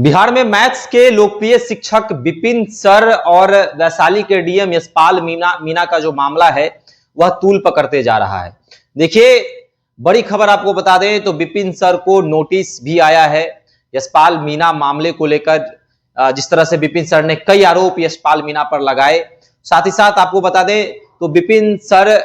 बिहार में मैथ्स के लोकप्रिय शिक्षक विपिन सर और वैशाली के डीएम यशपाल मीना का जो मामला है वह तूल पकड़ते जा रहा है। देखिए, बड़ी खबर आपको बता दें तो विपिन सर को नोटिस भी आया है यशपाल मीना मामले को लेकर। जिस तरह से विपिन सर ने कई आरोप यशपाल मीना पर लगाए, साथ ही साथ आपको बता दें तो विपिन सर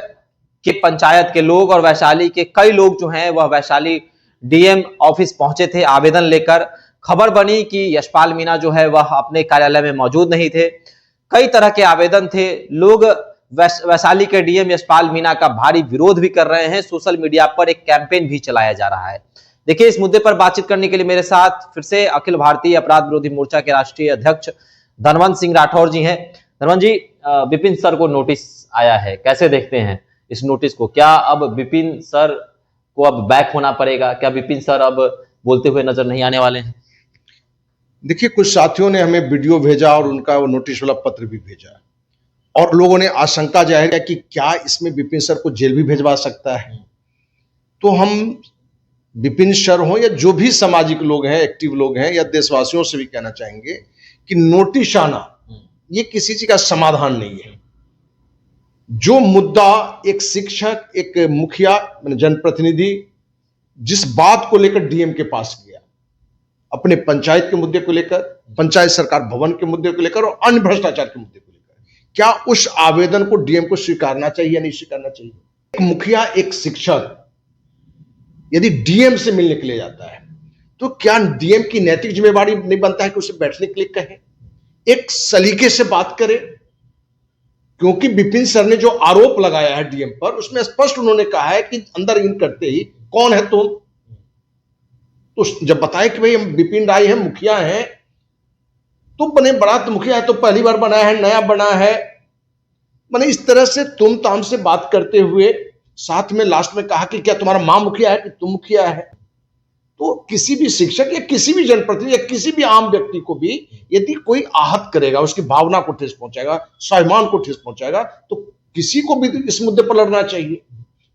के पंचायत के लोग और वैशाली के कई लोग जो हैं वह वैशाली डीएम ऑफिस पहुंचे थे आवेदन लेकर। खबर बनी कि यशपाल मीना जो है वह अपने कार्यालय में मौजूद नहीं थे। कई तरह के आवेदन थे, लोग वैशाली के डीएम यशपाल मीना का भारी विरोध भी कर रहे हैं। सोशल मीडिया पर एक कैंपेन भी चलाया जा रहा है। देखिए, इस मुद्दे पर बातचीत करने के लिए मेरे साथ फिर से अखिल भारतीय अपराध विरोधी मोर्चा के राष्ट्रीय अध्यक्ष धनवंत सिंह राठौर जी हैं। धनवंत जी, विपिन सर को नोटिस आया है, कैसे देखते हैं इस नोटिस को? क्या अब विपिन सर को अब बैक होना पड़ेगा? क्या विपिन सर अब बोलते हुए नजर नहीं आने वाले हैं? देखिए, कुछ साथियों ने हमें वीडियो भेजा और उनका वो नोटिस वाला पत्र भी भेजा और लोगों ने आशंका जाहिर है कि क्या इसमें विपिन सर को जेल भी भेजवा सकता है। तो हम विपिन सर हो या जो भी सामाजिक लोग हैं, एक्टिव लोग हैं, या देशवासियों से भी कहना चाहेंगे कि नोटिस आना ये किसी चीज का समाधान नहीं है। जो मुद्दा एक शिक्षक, एक मुखिया, जनप्रतिनिधि जिस बात को लेकर डीएम के पास गया, अपने पंचायत के मुद्दे को लेकर, पंचायत सरकार भवन के मुद्दे को लेकर और अन्य भ्रष्टाचार के मुद्दे को लेकर, क्या उस आवेदन को डीएम को स्वीकारना चाहिए या नहीं स्वीकारना चाहिए? एक मुखिया, एक शिक्षक यदि डीएम से मिलने के लिए जाता है तो क्या डीएम की नैतिक जिम्मेवारी नहीं बनता है कि उसे बैठने के लिए कहे, एक सलीके से बात करे? क्योंकि विपिन सर ने जो आरोप लगाया है डीएम पर, उसमें स्पष्ट उन्होंने कहा है कि अंदर इन करते ही कौन है तुम? तो जब बताएं कि भाई हम विपिन राय हैं, मुखिया हैं, तो बने बड़ा तो मुखिया है, तो पहली बार बना है, नया बना है, मैंने इस तरह से तुम ताम से बात करते हुए साथ में लास्ट में कहा कि क्या तुम्हारा मां मुखिया है कि तुम मुखिया है? तो किसी भी शिक्षक या किसी भी जनप्रतिनिधि या किसी भी आम व्यक्ति को भी यदि कोई आहत करेगा, उसकी भावना को ठेस पहुंचाएगा, स्वाभिमान को ठेस पहुंचाएगा, तो किसी को भी इस मुद्दे पर लड़ना चाहिए।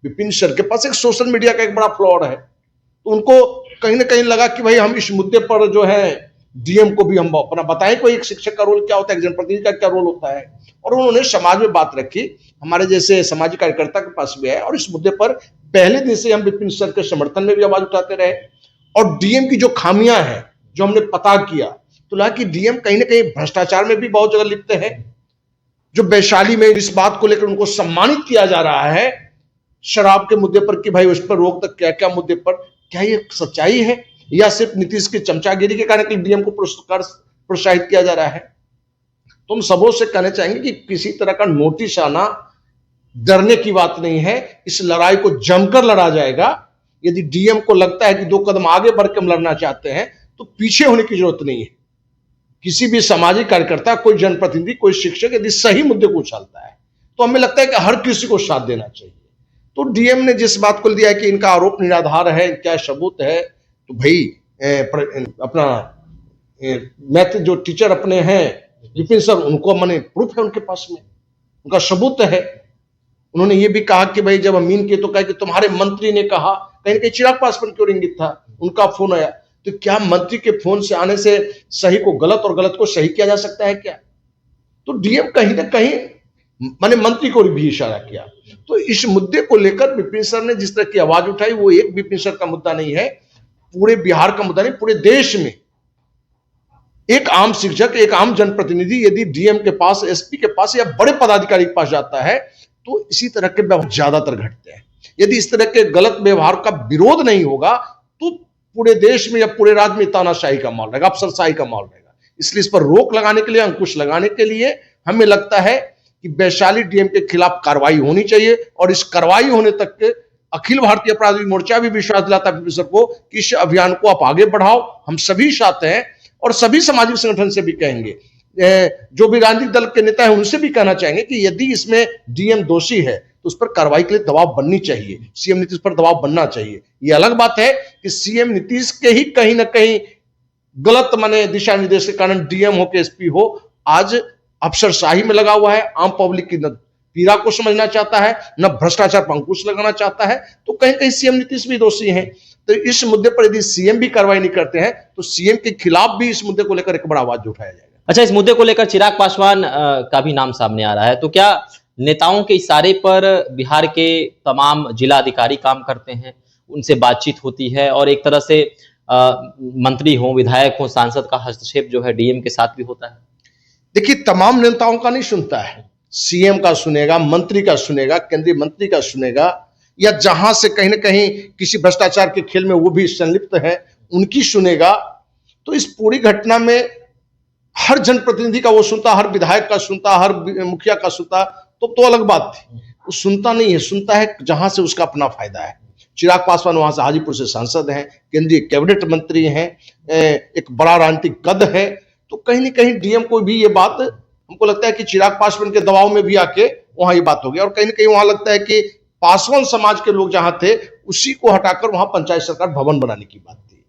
विपिन सर के पास एक सोशल मीडिया का एक बड़ा फ्लॉड है, तो उनको कहीं ना कहीं लगा कि भाई हम इस मुद्दे पर जो है डीएम को भी हम अपना बताएं कोई एक शिक्षक का रोल क्या होता है, एक जनप्रतिनिधि का क्या रोल होता है। और उन्होंने समाज में बात रखी, हमारे जैसे सामाजिक कार्यकर्ता के पास भी है, और इस मुद्दे पर पहले दिन से हम विपिन सर के समर्थन में भी आवाज उठाते रहे। और डीएम की जो खामियां हैं जो हमने पता किया, तो लगा कि डीएम कहीं ना कहीं भ्रष्टाचार में भी बहुत जगह लिप्त है। जो वैशाली में इस बात को लेकर उनको सम्मानित किया जा रहा है शराब के मुद्दे पर कि भाई उस पर रोक तक, क्या क्या मुद्दे पर, क्या ये सच्चाई है या सिर्फ नीतीश की चमचागिरी के कारण डीएम को प्रोत्साहित किया जा रहा है? तो हम सबों से कहना चाहेंगे कि किसी तरह का नोटिस आना डरने की बात नहीं है। इस लड़ाई को जमकर लड़ा जाएगा। यदि डीएम को लगता है कि 2 कदम आगे बढ़ के हम लड़ना चाहते हैं तो पीछे होने की जरूरत नहीं है। किसी भी सामाजिक कार्यकर्ता, कोई जनप्रतिनिधि, कोई शिक्षक यदि सही मुद्दे को उछालता है तो हमें लगता है कि हर किसी को साथ देना चाहिए। तो डीएम ने जिस बात को दिया है कि इनका आरोप निराधार है, क्या सबूत है, तो भाई अपना मैथ जो टीचर अपने हैं विपिन सर, उनको मैंने प्रूफ है उनके पास में, उनका सबूत है। उन्होंने ये भी कहा कि भाई जब अमीन के तो कहा कि तुम्हारे मंत्री ने कहा, कहीं ना कहीं चिराग पासवान क्यों इंगित था, उनका फोन आया। तो क्या मंत्री के फोन से आने से सही को गलत और गलत को सही किया जा सकता है क्या? तो डीएम कहीं ना कहीं मैंने मंत्री को भी इशारा किया। तो इस मुद्दे को लेकर विपिन सर ने जिस तरह की आवाज उठाई, वो एक विपिन सर का मुद्दा नहीं है, पूरे बिहार का मुद्दा नहीं, पूरे देश में एक आम शिक्षक, एक आम जनप्रतिनिधि यदि डीएम के पास, एसपी के पास या बड़े पदाधिकारी के पास जाता है तो इसी तरह के व्यवहार ज्यादातर घटते हैं। यदि इस तरह के गलत व्यवहार का विरोध नहीं होगा तो पूरे देश में या पूरे राज्य में तानाशाही का माहौल रहेगा, अफसरशाही का माहौल रहेगा। इसलिए इस पर रोक लगाने के लिए, अंकुश लगाने के लिए हमें लगता है कि वैशाली डीएम के खिलाफ कार्रवाई होनी चाहिए। और इस कार्रवाई होने तक के अखिल भारतीय अपराध विरोधी मोर्चा भी विश्वास दिलाता है विपिन सर को कि इस अभियान को आप आगे बढ़ाओ। हम सभी साथ हैं और सभी सामाजिक संगठन से भी कहेंगे, जो भी राजनीतिक दल के नेता हैं उनसे भी कहना चाहेंगे कि यदि इसमें डीएम दोषी है तो उस पर कार्रवाई के लिए दबाव बननी चाहिए, सीएम नीतीश पर दबाव बनना चाहिए। ये अलग बात है कि सीएम नीतीश के ही कहीं ना कहीं गलत माने दिशा निर्देश के कारण डीएम हो के एसपी हो आज अफसरशाही में लगा हुआ है, आम पब्लिक की न पीड़ा को समझना चाहता है, न भ्रष्टाचार पर अंकुश लगाना चाहता है, तो कहीं कहीं सीएम नीतीश भी दोषी हैं। तो इस मुद्दे पर यदि सीएम भी कार्रवाई नहीं करते हैं तो सीएम के खिलाफ भी इस मुद्दे को लेकर एक बड़ा आवाज उठाया जाएगा। अच्छा, इस मुद्दे को लेकर चिराग पासवान का भी नाम सामने आ रहा है, तो क्या नेताओं के इशारे पर बिहार के तमाम जिला अधिकारी काम करते हैं, उनसे बातचीत होती है और एक तरह से मंत्री हो, विधायक हो, सांसद का हस्तक्षेप जो है डीएम के साथ भी होता है? देखिए, तमाम नेताओं का नहीं सुनता है, सीएम का सुनेगा, मंत्री का सुनेगा, केंद्रीय मंत्री का सुनेगा, या जहां से कहीं ना कहीं किसी भ्रष्टाचार के खेल में वो भी संलिप्त है उनकी सुनेगा। तो इस पूरी घटना में हर जनप्रतिनिधि का वो सुनता, हर विधायक का सुनता, हर मुखिया का सुनता, तो अलग बात थी। वो सुनता नहीं है, सुनता है जहां से उसका अपना फायदा है। चिराग पासवान वहां से हाजीपुर से सांसद हैं, केंद्रीय कैबिनेट मंत्री हैं, एक बड़ा राजनीतिक कद है, तो कहीं ना कहीं डीएम को भी ये बात, हमको लगता है कि चिराग पासवान के दबाव में भी आके वहां ये बात हो गई। और कहीं ना कहीं वहां लगता है कि पासवान समाज के लोग जहां थे उसी को हटाकर वहां पंचायत सरकार भवन बनाने की बात थी।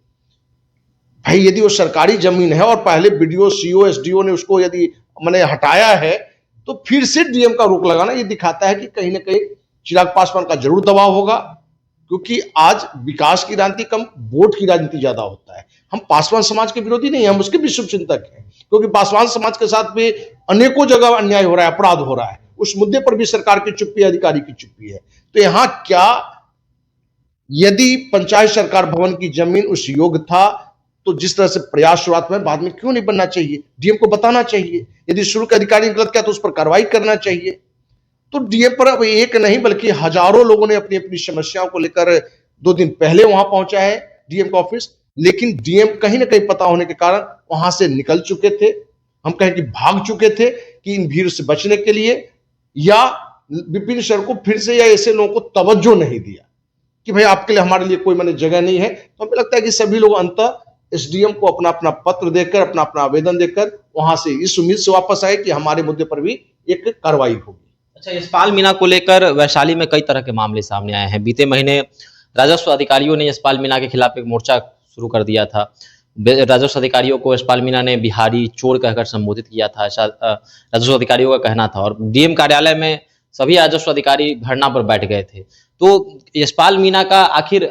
भाई, यदि वो सरकारी जमीन है और पहले बीडीओ, सीओ, एसडीओ ने उसको यदि मैंने हटाया है, तो फिर से डीएम का रोक लगाना ये दिखाता है कि कहीं ना कहीं चिराग पासवान का जरूर दबाव होगा, क्योंकि आज विकास की राजनीति कम, वोट की राजनीति ज्यादा होता है। हम पासवान समाज के विरोधी नहीं, हम उसके भी शुभचिंतक हैं, क्योंकि पासवान समाज के साथ भी अनेकों जगह अन्याय हो रहा है, अपराध हो रहा है। उस मुद्दे पर भी सरकार की चुप्पी है, अधिकारी की चुप्पी है। तो यहां क्या, यदि पंचायत सरकार भवन की जमीन उस योग्य था तो जिस तरह से प्रयास शुरुआत में, बाद में क्यों नहीं बनना चाहिए? डीएम को बताना चाहिए। यदि शुरू के अधिकारी ने गलत किया तो उस पर कार्रवाई करना चाहिए। तो डीएम पर अब एक नहीं बल्कि हजारों लोगों ने अपनी अपनी समस्याओं को लेकर 2 दिन पहले वहां पहुंचा है डीएम का ऑफिस, लेकिन डीएम कहीं ना कहीं पता होने के कारण वहां से निकल चुके थे, हम कहें कि भाग चुके थे कि इन भीड़ से बचने के लिए, या विपिन सर को फिर से या ऐसे लोगों को तवज्जो नहीं दिया कि भाई आपके लिए हमारे लिए कोई माने जगह नहीं है। तो हमें लगता है कि सभी लोग अंततः एसडीएम को अपना अपना पत्र देकर, अपना अपना आवेदन देकर वहां से इस उम्मीद से वापस आए कि हमारे मुद्दे पर भी एक कार्रवाई होगी। अच्छा, यशपाल मीणा को लेकर वैशाली में कई तरह के मामले सामने आए हैं। बीते महीने राजस्व अधिकारियों ने यशपाल मीणा के खिलाफ एक मोर्चा शुरू कर दिया था। राजस्व अधिकारियों को यशपाल मीणा ने बिहारी चोर कहकर संबोधित किया था, ऐसा राजस्व अधिकारियों का कहना था। और डीएम कार्यालय में सभी राजस्व अधिकारी धरना पर बैठ गए थे। तो यशपाल मीणा का आखिर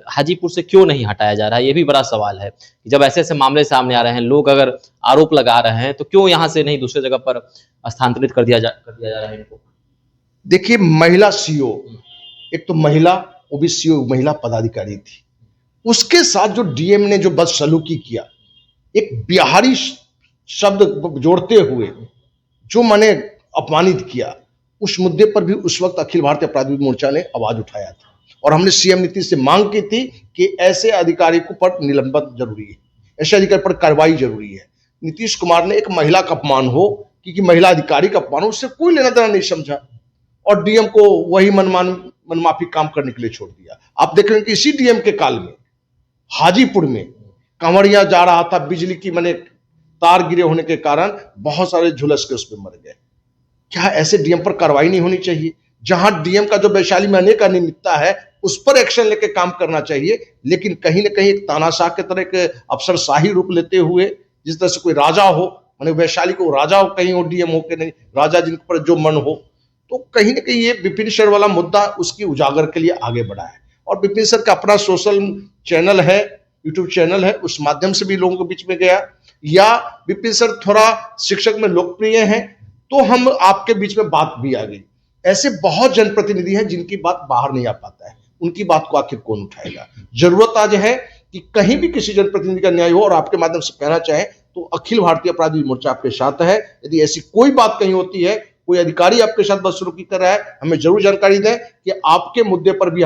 हाजीपुर से क्यों नहीं हटाया जा रहा है, ये भी बड़ा सवाल है। जब ऐसे ऐसे मामले सामने आ रहे हैं, लोग अगर आरोप लगा रहे हैं, तो क्यों यहाँ से नहीं दूसरे जगह पर स्थानांतरित कर दिया जा रहा है इनको? देखिए, महिला सीओ, एक तो महिला, वो भी सीओ महिला पदाधिकारी थी, उसके साथ जो डीएम ने जो बदसलूकी किया, एक बिहारी शब्द जोड़ते हुए जो मैंने अपमानित किया, उस मुद्दे पर भी उस वक्त अखिल भारतीय अपराध विरोधी मोर्चा ने आवाज उठाया था। और हमने सीएम नीतीश से मांग की थी कि ऐसे अधिकारी को पर निलंबन जरूरी है, ऐसे अधिकारी पर कार्रवाई जरूरी है। नीतीश कुमार ने एक महिला का अपमान हो, क्योंकि महिला अधिकारी का अपमान हो, उससे कोई लेना देना नहीं समझा और डीएम को वही मनमाफी काम करने के लिए छोड़ दिया। आप देख रहे हैं कि इसी डीएम के काल में हाजीपुर में कांवड़िया जा रहा था, बिजली की मैंने तार गिरे होने के कारण बहुत सारे झुलस के उसमें मर गए। क्या ऐसे डीएम पर कार्रवाई नहीं होनी चाहिए? जहां डीएम का जो वैशाली में अनेक अनियमितता है उस पर एक्शन लेके काम करना चाहिए, लेकिन कहीं ना कहीं एक तानाशाह के तरह के अफसरशाही रूप लेते हुए, जिस तरह से कोई राजा हो, माने वैशाली को राजा हो, कहीं हो डीएम हो के नहीं, राजा जिन पर जो मन हो, तो कहीं ना कहीं ये विपिन सर वाला मुद्दा उसकी उजागर के लिए आगे बढ़ा है। और विपिन सर का अपना सोशल चैनल है, यूट्यूब चैनल है, उस माध्यम से भी लोगों के बीच में गया, या विपिन सर थोड़ा शिक्षक में लोकप्रिय हैं तो हम आपके बीच में बात भी आ गई। ऐसे बहुत जनप्रतिनिधि हैं जिनकी बात बाहर नहीं आ पाता है, उनकी बात को आखिर कौन उठाएगा? जरूरत आज है कि कहीं भी किसी जनप्रतिनिधि का न्याय हो, और आपके माध्यम से कहना चाहे तो अखिल भारतीय अपराध विरोधी मोर्चा आपके साथ है। यदि ऐसी कोई बात कहीं होती है, कोई अधिकारी आपके साथ बदसलूकी कर रहा है, हमें जरूर जानकारी दें कि आपके मुद्दे पर भी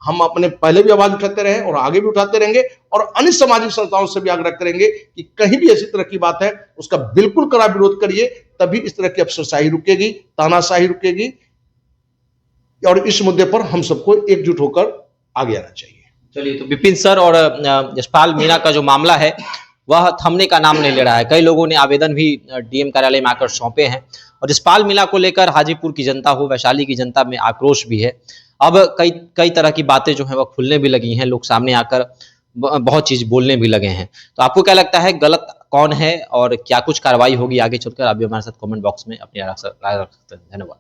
हम अपने पहले भी आवाज उठाते रहे और आगे भी उठाते रहेंगे, और अन्य सामाजिक संस्थाओं से भी आग्रह करेंगे कि कहीं भी ऐसी तरह की बात है उसका बिल्कुल कड़ा विरोध करिए, तभी इस तरह की अफसरशाही रुकेगी, तानाशाही रुकेगी, और इस मुद्दे पर हम सबको एकजुट होकर आगे आना चाहिए। चलिए, तो विपिन सर और यशपाल मीणा का जो मामला है वह थमने का नाम नहीं ले रहा है। कई लोगों ने आवेदन भी डीएम कार्यालय में आकर सौंपे हैं, और यशपाल मीणा को लेकर हाजीपुर की जनता हो, वैशाली की जनता में आक्रोश भी है। अब कई तरह की बातें जो हैं वह खुलने भी लगी हैं, लोग सामने आकर बहुत चीज बोलने भी लगे हैं। तो आपको क्या लगता है, गलत कौन है और क्या कुछ कार्रवाई होगी आगे चलकर? आप भी हमारे साथ कमेंट बॉक्स में अपनी राय रख सकते हैं। धन्यवाद।